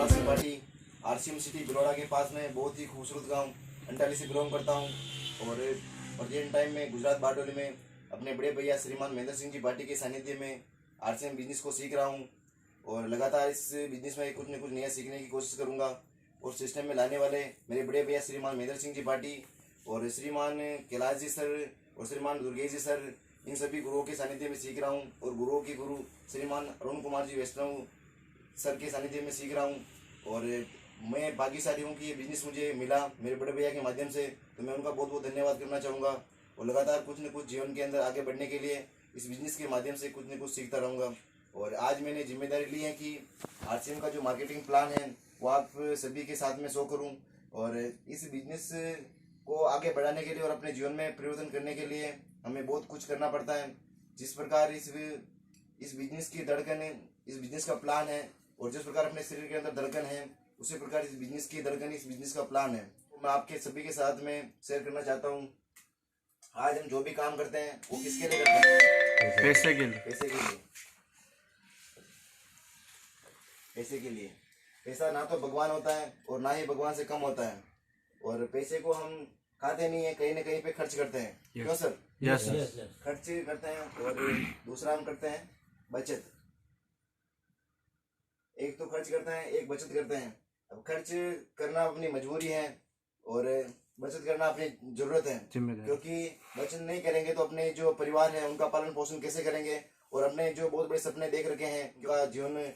निवास Tripathi RCM city बिलोड़ा के पास में बहुत ही खूबसूरत गांव अंटाली से बिलोंग करता हूं और प्रेजेंट टाइम में गुजरात बारडोली में अपने बड़े भैया श्रीमान महेंद्र सिंह जी भाटी के सानिध्य में आरसीएम बिजनेस को सीख रहा हूं और लगातार इस बिजनेस में कुछ न कुछ नया सीखने की कोशिश करूंगा और सिस्टम में लाने वाले मेरे बड़े भैया श्रीमान महेंद्र सिंह जी भाटी और श्रीमान कैलाश जी सर और श्रीमान दुर्गेश जी सर, इन सभी गुरुओं के सानिध्य में सीख रहा हूँ और गुरुओं के गुरु श्रीमान अरुण कुमार जी वैष्णव सर के सानिध्य में सीख रहा हूँ और मैं भाग्यशाली हूँ कि ये बिजनेस मुझे मिला मेरे बड़े भैया के माध्यम से, तो मैं उनका बहुत बहुत धन्यवाद करना चाहूँगा और लगातार कुछ न कुछ जीवन के अंदर आगे बढ़ने के लिए इस बिजनेस के माध्यम से कुछ न कुछ सीखता रहूँगा। और आज मैंने जिम्मेदारी ली है कि आरसीएम का जो मार्केटिंग प्लान है वो आप सभी के साथ में शो करूँ और इस बिजनेस को आगे बढ़ाने के लिए और अपने जीवन में परिवर्तन करने के लिए हमें बहुत कुछ करना पड़ता है। जिस प्रकार इस बिजनेस की धड़कन है, इस बिजनेस का प्लान है और जिस प्रकार अपने शरीर के अंदर धड़कन है उसी प्रकार इस बिजनेस की धड़कन इस बिजनेस का प्लान है, तो मैं आपके सभी के साथ में शेयर करना चाहता हूँ। आज हम जो भी काम करते हैं वो किसके लिए करते हैं? पैसे के लिए। पैसे के लिए। पैसे के लिए। पैसा ना तो भगवान होता है और ना ही भगवान से कम होता है और पैसे को हम खाते नहीं है, कहीं ना कहीं पे खर्च करते हैं। क्यों सर? यस खर्च करते हैं और दूसरा हम करते हैं बचत। एक तो खर्च करते हैं, एक बचत करते हैं। अब खर्च करना अपनी मजबूरी है और बचत करना अपनी जरूरत है, क्योंकि बचत नहीं करेंगे तो अपने जो परिवार है उनका पालन पोषण कैसे करेंगे और अपने जो बहुत बड़े सपने देख रखे हैं उनका जीवन में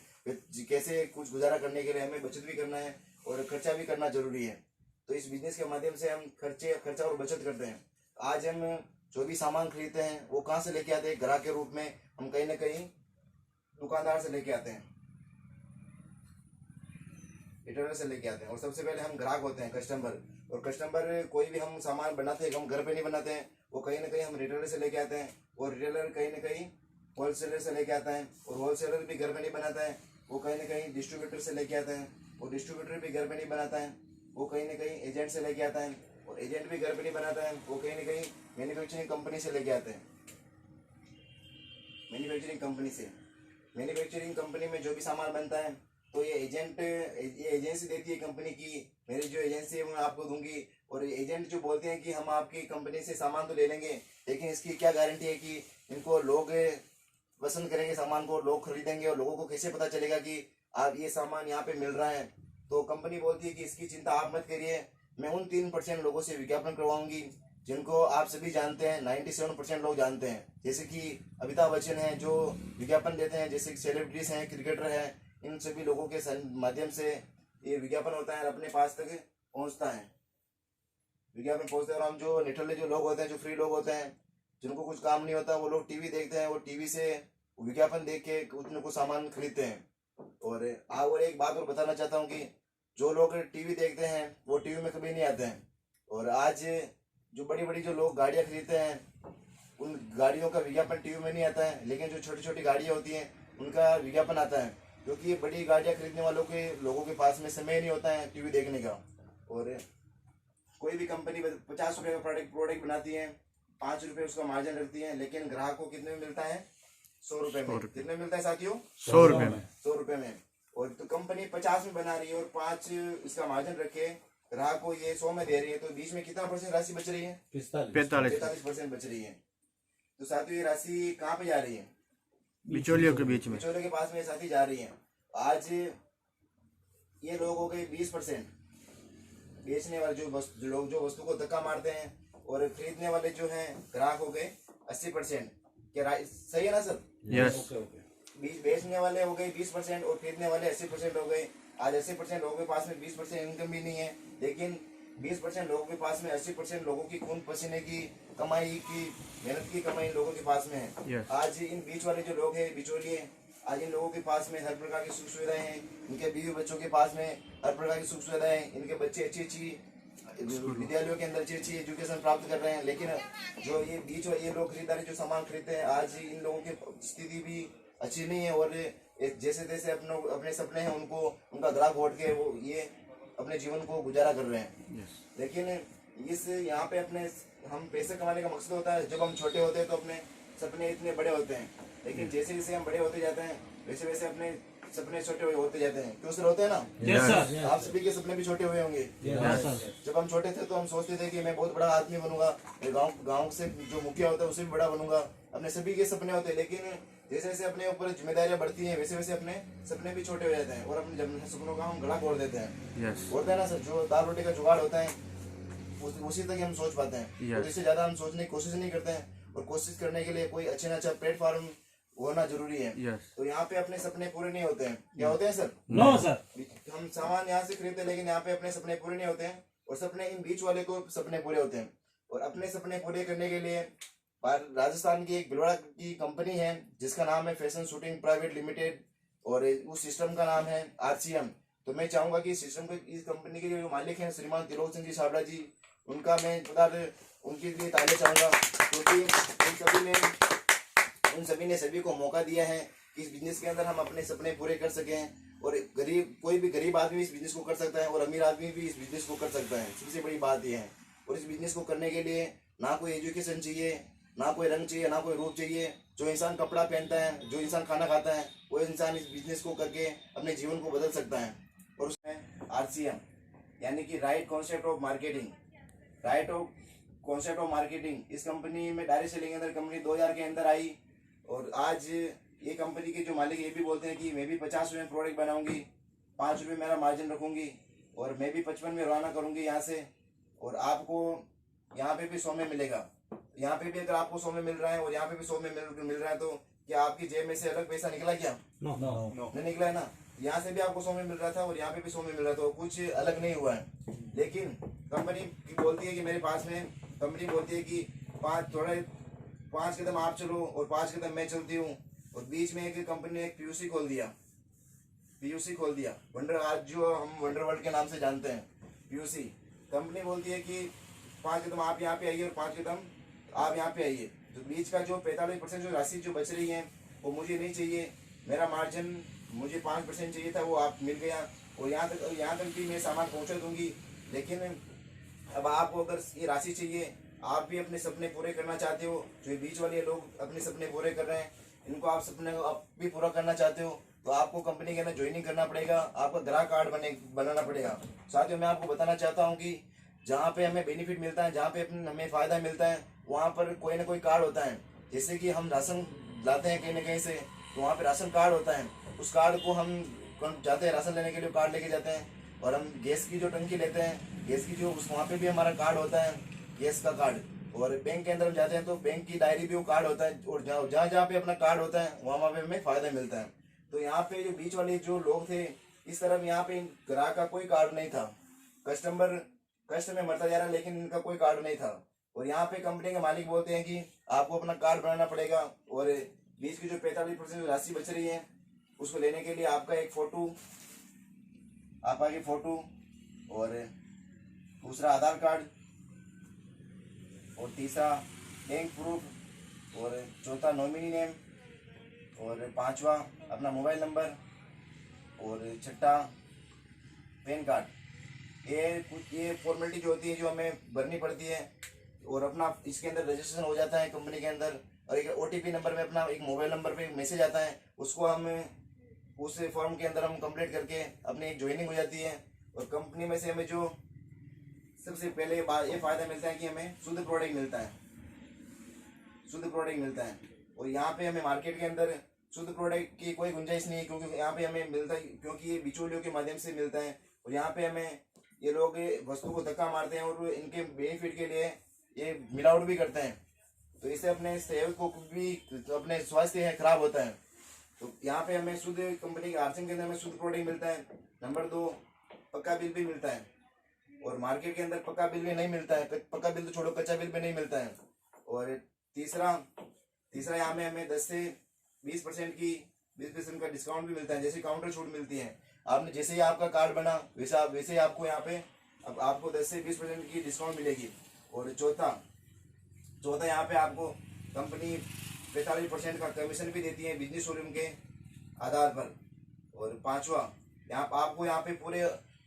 कैसे कुछ गुजारा करने के लिए हमें बचत भी करना है और खर्चा भी करना जरूरी है। तो इस बिजनेस के माध्यम से हम खर्चा और बचत करते हैं। आज हम जो भी सामान खरीदते हैं वो कहाँ से लेके आते हैं? ग्राहक के रूप में हम कहीं ना कहीं दुकानदार से लेके आते हैं, रिटेलर से लेके आते हैं और सबसे पहले हम ग्राहक होते हैं, कस्टमर। और कस्टमर कोई भी हम सामान बनाते हैं हम घर पे नहीं बनाते हैं, वो कहीं ना कहीं हम रिटेलर से लेके आते हैं और रिटेलर कहीं ना कहीं होलसेलर से लेके आता है और होलसेलर भी घर पे नहीं बनाता है, वो कहीं ना कहीं डिस्ट्रीब्यूटर से लेके आता है और डिस्ट्रीब्यूटर भी घर पे नहीं बनाता है, वो कहीं ना कहीं एजेंट से लेके आता है और एजेंट भी घर पे नहीं बनाता है, वो कहीं ना कहीं मैन्युफैक्चरिंग कंपनी से लेके आते हैं। मैन्युफैक्चरिंग कंपनी से, मैन्युफैक्चरिंग कंपनी में जो भी सामान बनता है तो ये एजेंसी देती है कंपनी की, मेरी जो एजेंसी है मैं आपको दूंगी और एजेंट जो बोलते हैं कि हम आपकी कंपनी से सामान तो ले लेंगे लेकिन इसकी क्या गारंटी है कि इनको लोग पसंद करेंगे, सामान को लोग खरीदेंगे और लोगों को कैसे पता चलेगा कि आप ये सामान यहाँ पे मिल रहा है? तो कंपनी बोलती है कि इसकी चिंता आप मत करिए, मैं उन 3% लोगों से विज्ञापन करवाऊंगी जिनको आप सभी जानते हैं, 97% लोग जानते हैं, जैसे कि अमिताभ बच्चन हैं जो विज्ञापन देते हैं, जैसे सेलिब्रिटीज हैं, क्रिकेटर हैं, इन सभी लोगों के माध्यम से ये विज्ञापन होता है और अपने पास तक पहुंचता है, विज्ञापन पहुंचता है। और हम जो निठल्ले जो लोग होते हैं, जो फ्री लोग होते हैं, जिनको कुछ काम नहीं होता, वो लोग टीवी देखते हैं, वो टीवी से विज्ञापन देख के कुछ न कुछ सामान खरीदते हैं। और एक बात और बताना चाहता हूँ कि जो लोग टीवी देखते हैं वो टीवी में कभी नहीं आते हैं और आज जो बड़ी बड़ी जो लोग गाड़ियाँ खरीदते हैं उन गाड़ियों का विज्ञापन टीवी में नहीं आता है, लेकिन जो छोटी छोटी गाड़ियाँ होती हैं उनका विज्ञापन आता है, क्योंकि ये बड़ी गाड़ियाँ खरीदने वालों के लोगों के पास में समय नहीं होता है टीवी देखने का। और कोई भी कंपनी 50 रुपये का प्रोडक्ट बनाती है, 5 रुपये उसका मार्जिन रखती है, लेकिन ग्राहक को कितने में मिलता है? 100 रुपये में। कितने में मिलता है साथियों? 100 रुपये में। 100 रुपये में। और तो कंपनी 50 में बना रही है और 5 इसका मार्जिन रखे ग्राहक को ये 100 में दे रही है, तो बीच में कितना % राशि बच रही है? 45% बच रही है। तो साथियों ये राशि कहाँ पे जा रही है? बिचौलियों के बीच में, बिचौलियों के पास में साथी जा रही है। आज ये लोग हो गए 20%, बेचने वाले जो लोग जो वस्तु को धक्का मारते हैं, और खरीदने वाले जो हैं ग्राहक हो गए 80%। क्या सही है ना सर? यस। बेचने वाले हो गए 20% और खरीदने वाले 80% हो गए। आज 80% लोगों के पास में 20% इनकम भी नहीं है, लेकिन 20% लोगों के पास में 80% लोगों की खून पसीने की कमाई की मेहनत की कमाई लोगों के पास में है। आज इन बीच वाले जो लोग हैं बिचौलिए, आज इन लोगों के पास में हर प्रकार की सुख सुविधाएं हैं, इनके बीवी बच्चों के पास में हर प्रकार की सुख सुविधाएं, इनके बच्चे अच्छी विद्यालयों के अंदर अच्छी एजुकेशन प्राप्त कर रहे हैं, लेकिन जो ये बीच ये लोग खरीदारी जो सामान खरीदते हैं आज इन लोगों की स्थिति भी अच्छी नहीं है और जैसे तैसे अपने सपने हैं उनको उनका गला घोट के वो ये अपने जीवन को गुजारा कर रहे हैं। लेकिन इस यहाँ पे अपने हम पैसे कमाने का मकसद होता है, जब हम छोटे होते हैं तो अपने सपने इतने बड़े होते हैं, लेकिन जैसे जैसे हम बड़े होते जाते हैं वैसे वैसे अपने सपने छोटे होते जाते हैं, क्यों सर होते हैं ना? Yes sir. आप सभी के सपने भी छोटे हुए होंगे। Yes sir. जब हम छोटे थे तो हम सोचते थे कि मैं बहुत बड़ा आदमी बनूंगा, मैं गांव से जो मुखिया होता है उससे भी बड़ा बनूंगा। अपने सभी के सपने होते हैं, लेकिन जैसे जैसे अपने ऊपर जिम्मेदारियां बढ़ती हैं वैसे वैसे अपने सपने भी छोटे हो जाते हैं और अपने सपनों का हम गला खोल देते हैं। यस होता है ना सर, जो दाल रोटी का जुगाड़ होता है उसी तक हम सोच पाते हैं, Yes. और इससे ज्यादा हम सोचने की कोशिश नहीं करते हैं। और कोशिश करने के लिए कोई अच्छे ना अच्छा प्लेटफॉर्म होना जरूरी है। यस तो यहाँ पे अपने सपने पूरे नहीं होते हैं। क्या होते हैं सर? No sir. हम सामान यहाँ से खरीदते हैं, लेकिन यहाँ पे अपने सपने पूरे नहीं होते हैं, और सपने इन बीच वाले को सपने पूरे होते हैं। और अपने सपने पूरे करने के लिए राजस्थान की एक भिलवाड़ा की कंपनी है जिसका नाम है फैशन शूटिंग प्राइवेट लिमिटेड, और उस सिस्टम का नाम है RCM। तो मैं चाहूंगा कि इस सिस्टम को, इस कंपनी के जो मालिक हैं श्रीमान त्रिलोक सिंह जी छाबड़ा जी, उनका मैं उनके लिए ताले चाहूंगा, क्योंकि उन सभी ने सभी को मौका दिया है कि इस बिजनेस के अंदर हम अपने सपने पूरे कर सकें। और कोई भी गरीब आदमी इस बिजनेस को कर सकता है और अमीर आदमी भी इस बिजनेस को कर सकता है। सबसे बड़ी बात यह है। और इस बिजनेस को करने के लिए ना कोई एजुकेशन चाहिए, ना कोई रंग चाहिए, ना कोई रूप चाहिए। जो इंसान कपड़ा पहनता है, जो इंसान खाना खाता है, वो इंसान इस बिजनेस को करके अपने जीवन को बदल सकता है। और उसमें RCM यानी कि राइट कॉन्सेप्ट ऑफ मार्केटिंग, इस कंपनी में डायरेक्ट सेलिंग के अंदर कंपनी 2000 के अंदर आई। और आज ये कंपनी के जो मालिक ये भी बोलते हैं कि मैं भी 50 रुपये में प्रोडक्ट बनाऊंगी, 5 रुपये मेरा मार्जिन रखूंगी, और मैं भी 55 में रवाना करूंगी यहाँ से। और आपको यहाँ पे भी 100 में मिलेगा। यहाँ पे भी अगर आपको 100 में मिल रहा है और यहाँ पे भी 100 में मिल रहा है, तो क्या आपकी जेब में से अलग पैसा निकला क्या? नो नहीं निकला है ना। यहाँ से भी आपको 100 में मिल रहा था और यहाँ पे भी 100 में मिल रहा था, तो कुछ अलग नहीं हुआ है। लेकिन कंपनी बोलती है कि मेरे पास में, कंपनी बोलती है कि 5 कदम आप चलो और 5 कदम मैं चलती हूँ। और बीच में एक कंपनी ने एक PUC खोल दिया, वंडर, आज जो हम वंडर वर्ल्ड के नाम से जानते हैं, PUC कंपनी बोलती है कि 5 कदम आप यहाँ पे आइए और 5 कदम आप यहाँ पे आइए। तो बीच का जो 45% जो राशि जो बच रही है वो मुझे नहीं चाहिए। मेरा मार्जिन मुझे 5% चाहिए था, वो आप मिल गया। और यहाँ तक भी मैं सामान पहुँचा दूंगी। लेकिन अब आपको अगर ये राशि चाहिए, आप भी अपने सपने पूरे करना चाहते हो, जो बीच वाले लोग अपने सपने पूरे कर रहे हैं, इनको आप सपने आप भी पूरा करना चाहते हो, तो आपको कंपनी के अंदर ज्वाइनिंग करना पड़ेगा। आपको ग्राहक कार्ड बनाना पड़ेगा। साथियों, मैं आपको बताना चाहता हूँ कि जहाँ पे हमें बेनिफिट मिलता है, जहाँ पे हमें फायदा मिलता है, वहाँ पर कोई ना कोई कार्ड होता है। जैसे कि हम राशन लाते हैं कहीं ना कहीं से, तो वहाँ पे राशन कार्ड होता है। उस कार्ड को हम जाते हैं राशन लेने के लिए, कार्ड लेके जाते हैं। और हम गैस की जो टंकी लेते हैं, गैस की जो, वहाँ पे भी हमारा कार्ड होता है, गैस का कार्ड। और बैंक के अंदर हम जाते हैं तो बैंक की डायरी भी वो कार्ड होता है। और जहाँ पे अपना कार्ड होता है वहाँ पे हमें फायदा मिलता है। तो यहाँ पे जो बीच वाले जो लोग थे, इस तरफ यहाँ पे ग्राहक का कोई कार्ड नहीं था। कस्टमर कष्ट में मरता जा रहा, लेकिन इनका कोई कार्ड नहीं था। और यहाँ पे कंपनी के मालिक बोलते हैं कि आपको अपना कार्ड बनाना पड़ेगा, और बीच की जो 45% राशि बच रही है उसको लेने के लिए आपका एक फोटो, आपका फोटो, और दूसरा आधार कार्ड, और तीसरा बैंक प्रूफ, और चौथा नॉमिनी नेम, और पांचवा अपना मोबाइल नंबर, और छठा पैन कार्ड। ये फॉर्मेलिटी जो होती है जो हमें भरनी पड़ती है। और अपना इसके अंदर रजिस्ट्रेशन हो जाता है कंपनी के अंदर। और एक OTP नंबर में अपना एक मोबाइल नंबर पे मैसेज आता है, उसको हम उस फॉर्म के अंदर हम कंप्लीट करके अपनी एक ज्वाइनिंग हो जाती है। और कंपनी में से हमें जो सबसे पहले ये फायदा मिलता है कि हमें शुद्ध प्रोडक्ट मिलता है। और यहाँ पे हमें मार्केट के अंदर शुद्ध प्रोडक्ट की कोई गुंजाइश नहीं है, क्योंकि यहाँ पे हमें मिलता है, क्योंकि ये बिचौलियों के माध्यम से मिलता है। और यहाँ पे हमें ये लोग वस्तु को धक्का मारते हैं और इनके बेनिफिट के लिए ये मिलावट भी करते हैं। तो इससे अपने सेहत को भी, अपने स्वास्थ्य है खराब होता है। तो यहाँ पे हमें शुद्ध कंपनी के RCM के अंदर हमें शुद्ध प्रोडक्ट मिलता है। नंबर 2, पक्का बिल भी मिलता है। और मार्केट के अंदर पक्का बिल भी नहीं मिलता है, पक्का बिल तो छोड़ो, कच्चा बिल भी नहीं मिलता है। और तीसरा यहाँ में हमें 10 से 20% का डिस्काउंट भी मिलता है, जैसे काउंटर छूट मिलती है। आपने जैसे ही आपका कार्ड बना वैसे ही आपको यहाँ पे अब आपको 10 से 20% की डिस्काउंट मिलेगी। और चौथा यहाँ पे आपको कंपनी 45% का कमीशन भी देती है बिजनेस शोरूम के आधार पर। और पांचवा, आपको यहाँ पे पूरे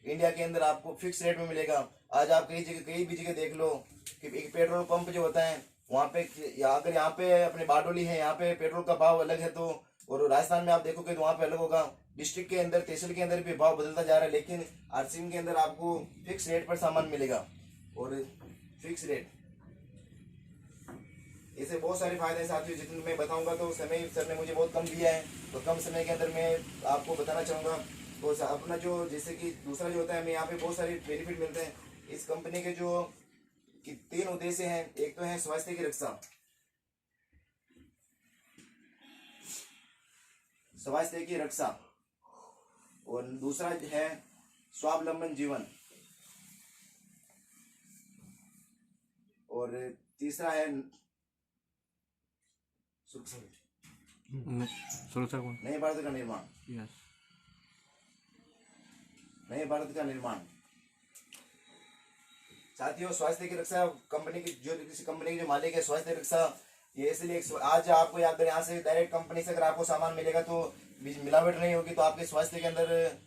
इंडिया के अंदर आपको फिक्स रेट में मिलेगा। आज आप कहीं भी जगह देख लो कि एक पेट्रोल पंप जो होता है वहाँ पे, अगर यहाँ पे अपने बारडोली है, यहाँ पे पेट्रोल का भाव अलग है, तो और राजस्थान में आप देखोगे तो वहाँ पे अलग होगा, डिस्ट्रिक्ट के अंदर तहसील के अंदर भी भाव बदलता जा रहा है, लेकिन आरसीएम के अंदर आपको फिक्स रेट पर सामान मिलेगा और फिक्स रेट। ऐसे बहुत सारे फायदे हैं साथियों, जितने मैं बताऊंगा तो समय सर ने मुझे बहुत कम दिया है, तो कम समय के अंदर मैं आपको बताना चाहूँगा। तो अपना जो जैसे कि दूसरा जो होता है, हमें यहाँ पे बहुत सारे बेनिफिट मिलते हैं इस कंपनी के, जो कि 3 उद्देश्य हैं। एक तो है स्वास्थ्य की रक्षा, स्वास्थ्य की रक्षा, और दूसरा है स्वावलंबन जीवन, और तीसरा है सुरक्षा कौन? नए भारत का निर्माण, यस। नए भारत का निर्माण। साथियों, स्वास्थ्य की रक्षा कंपनी की, जो किसी कंपनी की जो मालिक है, स्वास्थ्य रक्षा ये इसलिए आज आपको अगर यहाँ से डायरेक्ट कंपनी से अगर आपको सामान मिलेगा तो मिलावट नहीं होगी, तो आपके स्वास्थ्य के अंदर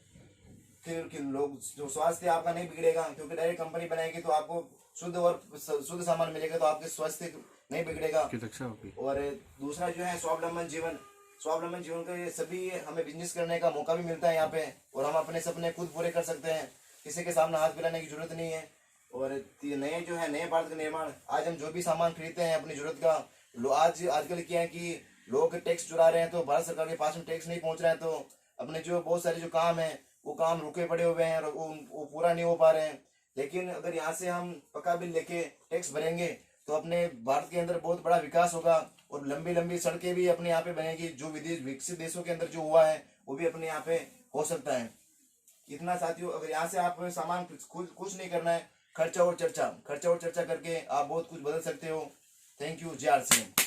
फिर लोग जो स्वास्थ्य आपका नहीं बिगड़ेगा, क्योंकि डायरेक्ट कंपनी बनाएगी तो आपको शुद्ध और शुद्ध सामान मिलेगा, तो आपके स्वास्थ्य नहीं बिगड़ेगा। की रक्षा होगी। और दूसरा जो है स्वावलंबन जीवन, स्वावलंबन जीवन का सभी हमें बिजनेस करने का मौका भी मिलता है यहाँ पे, और हम अपने सपने खुद पूरे कर सकते हैं, किसी के सामने हाथ फैलाने की जरूरत नहीं है। और नए जो है नए भारत का निर्माण, आज हम जो भी सामान खरीदते हैं अपनी जरूरत का, आजकल क्या है कि लोग टैक्स चुरा रहे हैं, तो भारत सरकार के पास में टैक्स नहीं पहुंच रहा है, तो अपने जो बहुत सारे जो काम है वो काम रुके पड़े हुए हैं और वो पूरा नहीं हो पा रहे हैं। लेकिन अगर यहाँ से हम पक्का बिल लेके टैक्स भरेंगे तो अपने भारत के अंदर बहुत बड़ा विकास होगा, और लंबी लंबी सड़कें भी अपने यहाँ पे बनेगी, जो विदेश विकसित देशों के अंदर जो हुआ है वो भी अपने यहाँ पे हो सकता है। इतना साथियों, अगर यहाँ से आप सामान कुछ नहीं करना है, खर्चा और चर्चा करके आप बहुत कुछ बदल सकते हो। Thank you. जय आरसीएम।